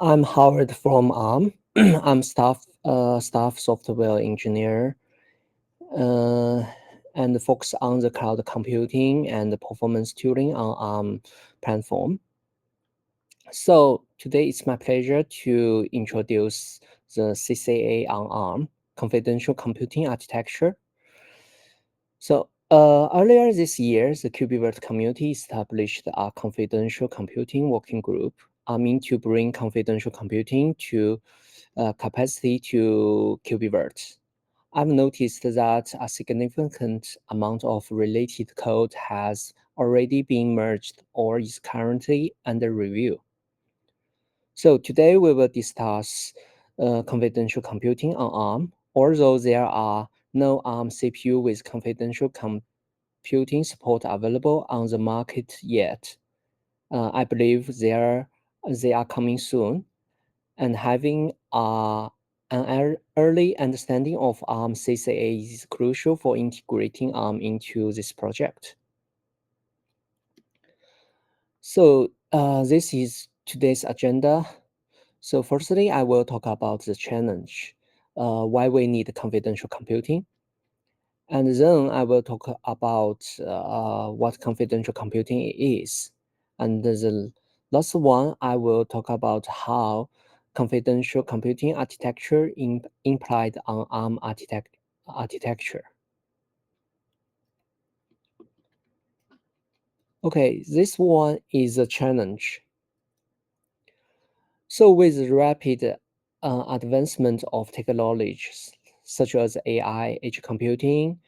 I'm Howard from Arm. I'm staff software engineer, uh, and focus on the cloud computing and the performance tuning on Arm platform. So today it's my pleasure to introduce the CCA on Arm, Confidential Computing Architecture. So earlier this year, the KubeVirt community established a confidential computing working group aiming to bring confidential computing to capacity to KubeVirt. I've noticed that a significant amount of related code has already been merged or is currently under review. So today we will discuss confidential computing on ARM. Although there are no ARM CPU with confidential computing support available on the market yet, I believe they are coming soon. And having an early understanding of ARM CCA is crucial for integrating ARM into this project. So this is today's agenda. So firstly, I will talk about the challenge, why we need confidential computing. And then I will talk about what confidential computing is. And the last one, I will talk about how confidential computing architecture implied on ARM architecture. Okay, this one is a challenge. So with the rapid advancement of technologies such as AI, edge computing,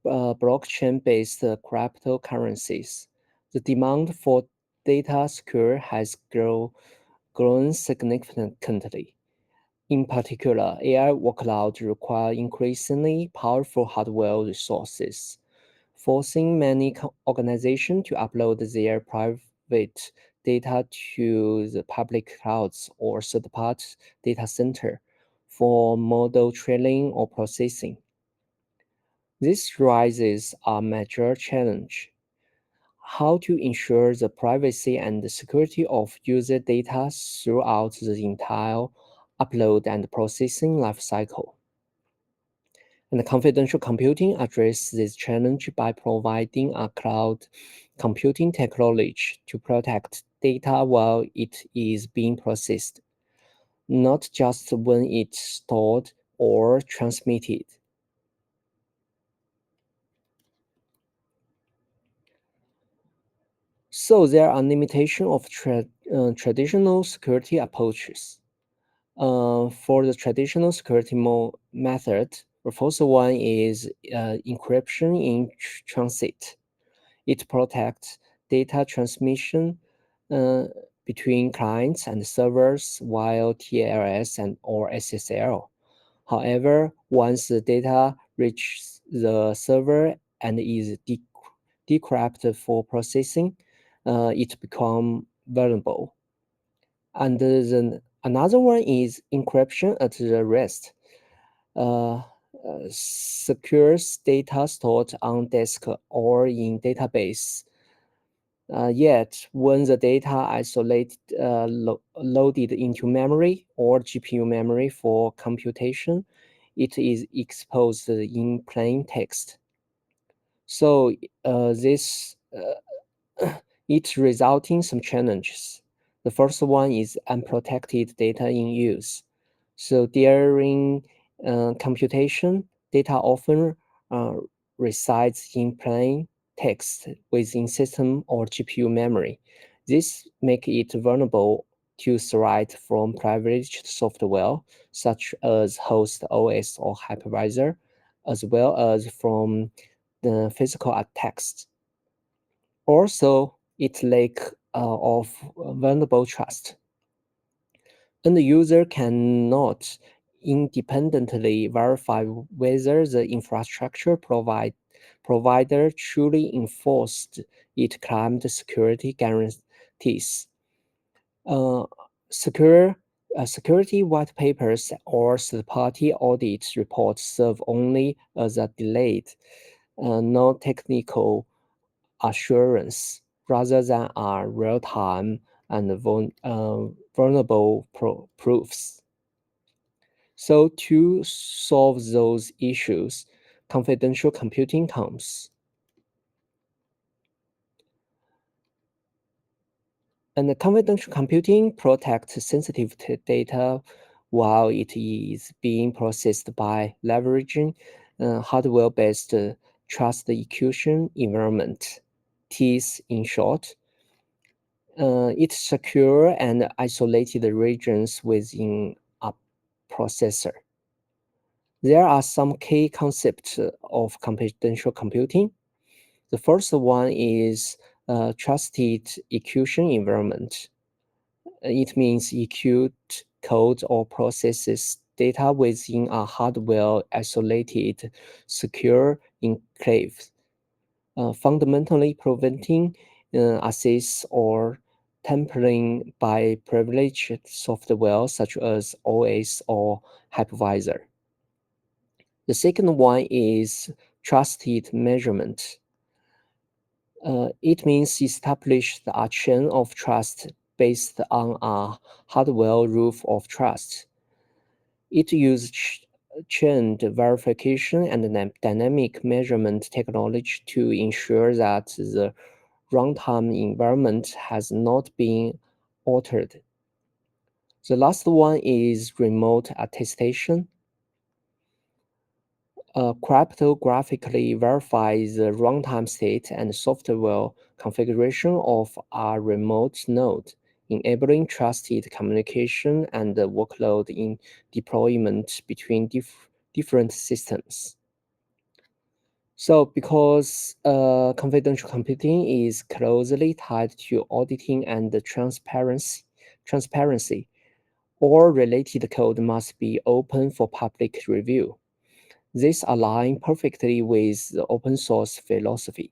blockchain-based cryptocurrencies, the demand for data secure has grown significantly. In particular, AI workloads require increasingly powerful hardware resources, forcing many organizations to upload their private data to the public clouds or third-party data center for model training or processing. This raises a major challenge: how to ensure the privacy and the security of user data throughout the entire upload and processing lifecycle. And confidential computing addresses this challenge by providing a cloud computing technology to protect data while it is being processed, not just when it's stored or transmitted. So there are limitations of traditional security approaches. For the traditional security method, the first one is encryption in transit. It protects data transmission uh, between clients and servers while TLS and or SSL. However, once the data reaches the server and is decrypted for processing, it becomes vulnerable. And then another one is encryption at the rest. Uh, secures data stored on disk or in database. Yet, when the data isolated loaded into memory or GPU memory for computation, it is exposed in plain text. So this it resulting some challenges. The first one is unprotected data in use. So during computation, data often uh, resides in plain text within system or GPU memory. This makes it vulnerable to threats from privileged software, such as host OS or hypervisor, as well as from the physical attacks. Also, it lack of vulnerable trust. And the user cannot independently verify whether the infrastructure provider truly enforced its claimed security guarantees. Uh, secure Security white papers or third-party audit reports serve only as a delayed, non-technical assurance rather than a real-time and vulnerable proofs. So to solve those issues, confidential computing comes. And the confidential computing protects sensitive data while it is being processed by leveraging hardware-based trust execution environment, TIS in short. It's secure and isolated regions within a processor. There are some key concepts of confidential computing. The first one is trusted execution environment. It means execute code or processes data within a hardware isolated, secure enclave, fundamentally preventing access or tampering by privileged software such as OS or hypervisor. The second one is trusted measurement. It means establish a chain of trust based on a hardware roof of trust. It uses chained verification and dynamic measurement technology to ensure that the runtime environment has not been altered. The last one is remote attestation. Cryptographically verify the runtime state and software configuration of a remote node, enabling trusted communication and workload in deployment between different systems. So because confidential computing is closely tied to auditing and transparency, all related code must be open for public review. This aligns perfectly with the open source philosophy,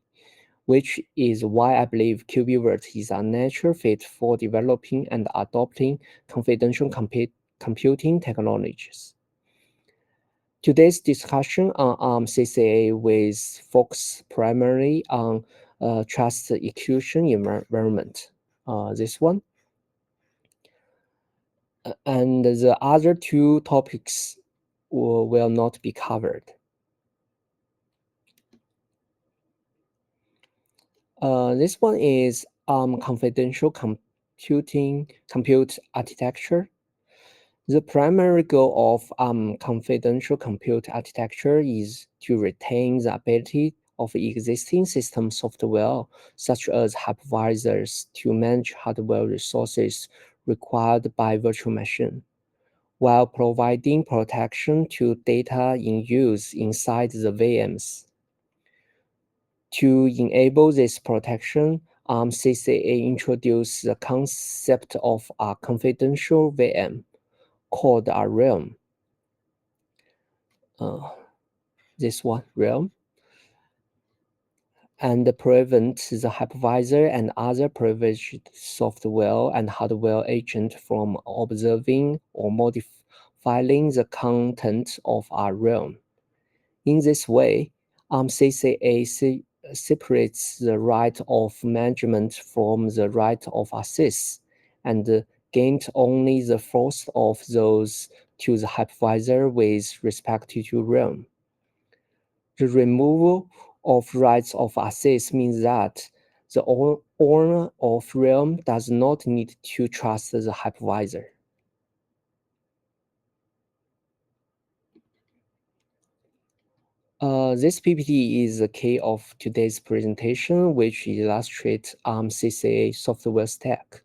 which is why I believe KubeVirt is a natural fit for developing and adopting confidential computing technologies. Today's discussion on Arm CCA will focus primarily on trust execution environment. This one. And the other two topics will not be covered. This one is confidential compute architecture. The primary goal of confidential compute architecture is to retain the ability of existing system software, such as hypervisors, to manage hardware resources required by virtual machine, while providing protection to data in use inside the VMs. To enable this protection, Arm CCA introduced the concept of a confidential VM called a realm. This one, realm, and prevent the hypervisor and other privileged software and hardware agent from observing or modifying the content of a realm. In this way, Arm CCA separates the right of management from the right of access and gained only the first of those to the hypervisor with respect to realm. The removal of rights of access means that the owner of realm does not need to trust the hypervisor. This PPT is the key of today's presentation, which illustrates Arm CCA software stack.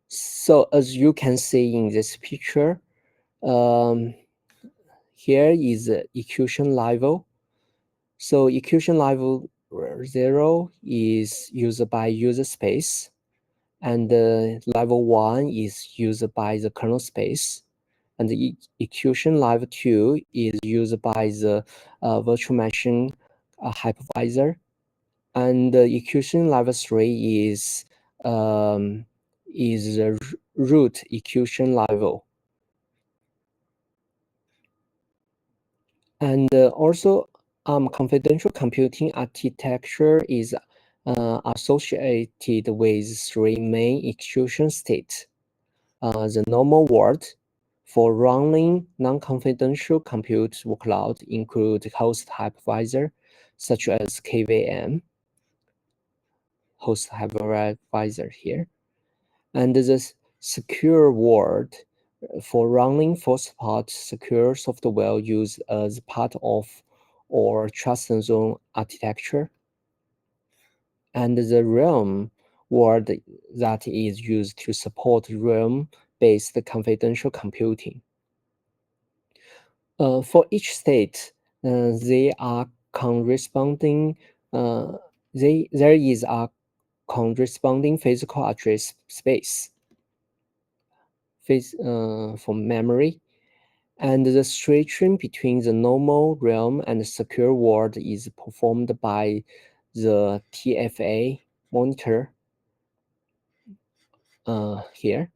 So as you can see in this picture, here is the execution level. So execution level 0 is used by user space, and level 1 is used by the kernel space. And the execution level 2 is used by the virtual machine hypervisor. And the execution level 3 is the root execution level. And also confidential computing architecture is associated with three main execution states. The normal world for running non-confidential compute workload include host hypervisor, such as KVM, host hypervisor here, and the secure world for running false-part secure software used as part of or trust zone architecture, and the realm world that is used to support realm-based confidential computing. For each state, they are corresponding. There is a corresponding physical address space for memory, and the switching between the normal realm and the secure world is performed by the TFA monitor here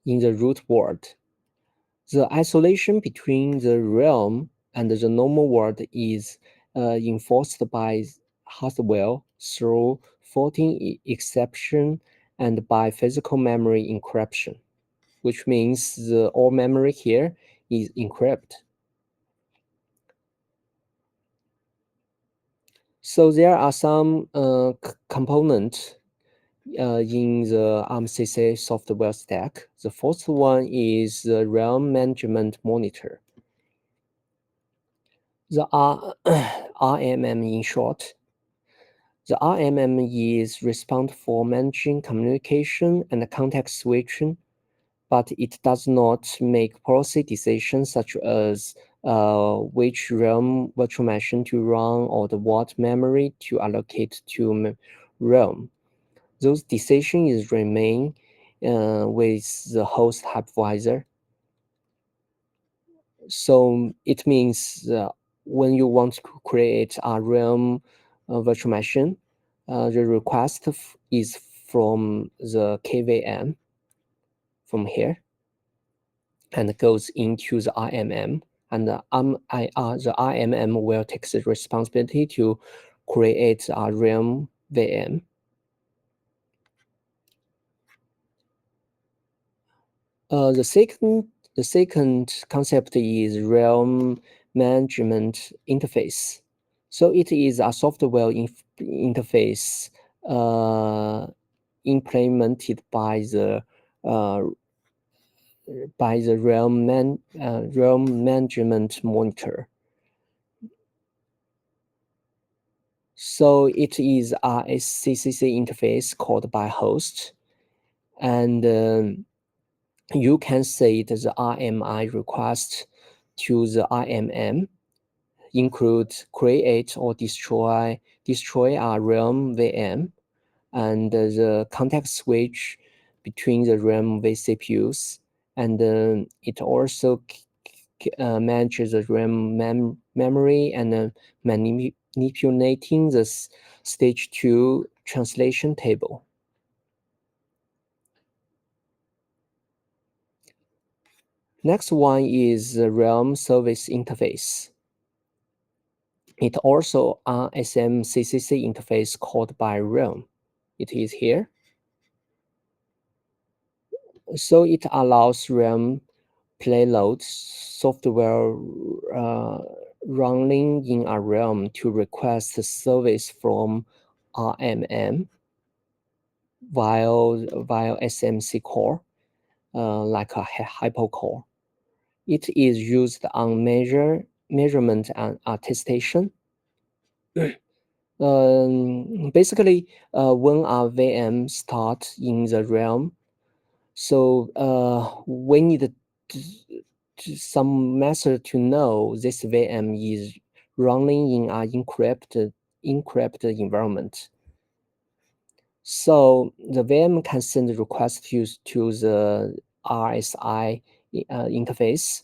in the root world. The isolation between the realm and the normal world is enforced by hardware through faulting exception and by physical memory encryption, which means all memory here is encrypted. So there are some components in the Arm CCA software stack. The first one is the realm management monitor. The RMM in short. The RMM is responsible for managing communication and context switching, but it does not make policy decisions such as which realm virtual machine to run or the what memory to allocate to realm. Those decisions remain with the host hypervisor. So it means when you want to create a realm virtual machine, the request is from the KVM from here and goes into the RMM, and the RMM will take the responsibility to create a realm VM. The second concept is realm management interface. So it is a software interface implemented by the realm management monitor. So it is a CCC interface called by host, and you can set the RMI request to the RMM, include create or destroy a realm VM, and the context switch between the RAM with CPUs, and it also manages the RAM memory and manipulating the stage 2 translation table. Next one is the realm service interface. It also an SMCCC interface called by realm. It is here. So it allows realm payload software running in a realm to request a service from RMM via SMC core, like a hypercore. It is used on measurement and attestation. Basically, when a VM starts in the realm, so we need some method to know this VM is running in an encrypted environment. So the VM can send a request to the RSI interface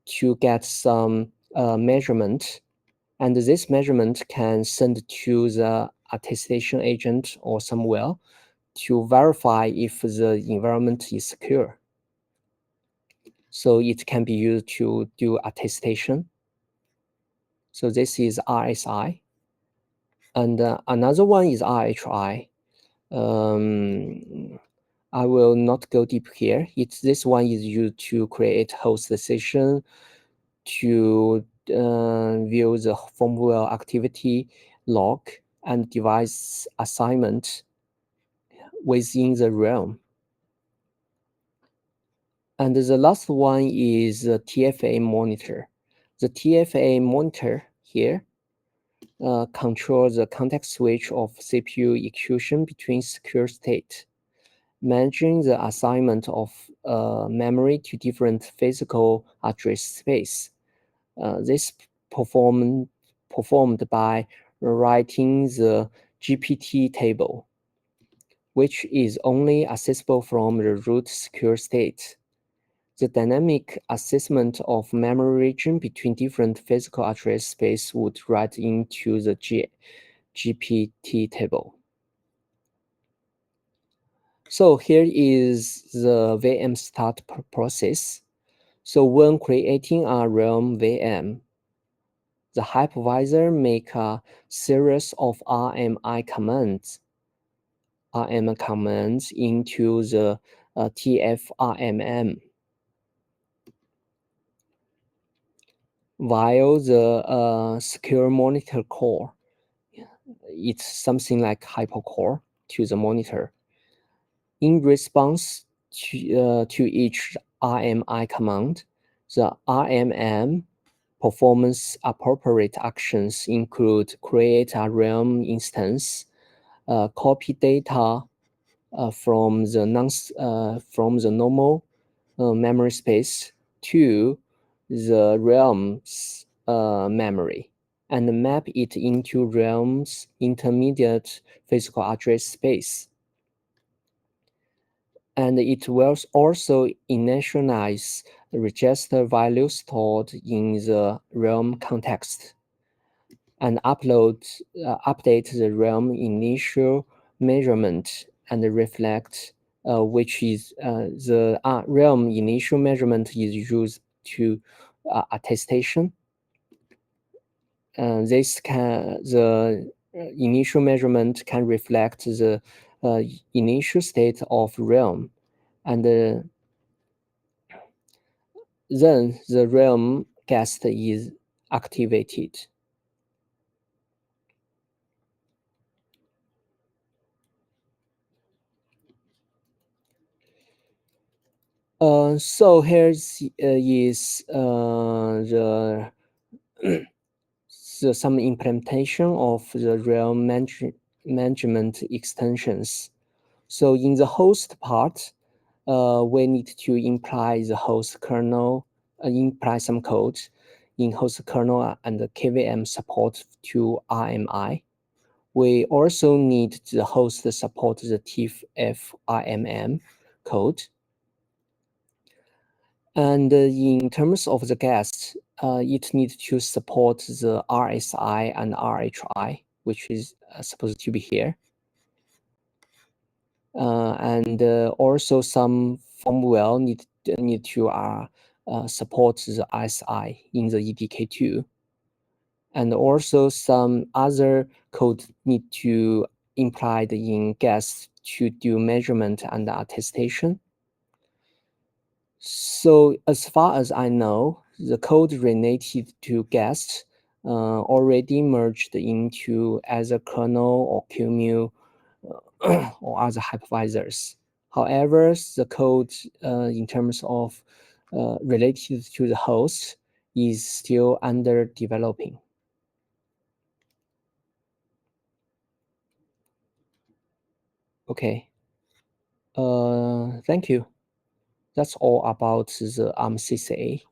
to get some measurement, and this measurement can send to the attestation agent or somewhere to verify if the environment is secure. So it can be used to do attestation. So this is RSI. And another one is RHI. I will not go deep here. This one is used to create host session, to view the firmware activity log and device assignment within the realm. And the last one is the TFA monitor. The TFA monitor here controls the context switch of CPU execution between secure state, managing the assignment of memory to different physical address space. This performed by writing the GPT table, which is only accessible from the root secure state. The dynamic assessment of memory region between different physical address space would write into the GPT table. So here is the VM start process. So when creating a realm VM, the hypervisor make a series of RMI commands into the TFRMM, while the secure monitor core, it's something like hypercore to the monitor. In response to each RMI command, the RMM performance appropriate actions include create a realm instance, copy data from the normal memory space to the realm's memory, and map it into realm's intermediate physical address space. And it will also initialize the register value stored in the realm context and update the realm initial measurement and reflect which is the realm initial measurement is used to attestation. The initial measurement can reflect the initial state of realm, and then the realm guest is activated. So here is some implementation of the realm management extensions. So in the host part, we need to imply the host kernel, imply some code in host kernel and the KVM support to RMI. We also need the host support the TFRMM code. And in terms of the guest, it needs to support the RSI and RHI, which is supposed to be here. And also some firmware need to support the RSI in the EDK2. And also some other code need to implied in guest to do measurement and attestation. So as far as I know, the code related to guest already merged into either kernel or QEMU or other hypervisors. However, the code in terms of related to the host is still under developing. Okay. Thank you. That's all about the Arm CCA.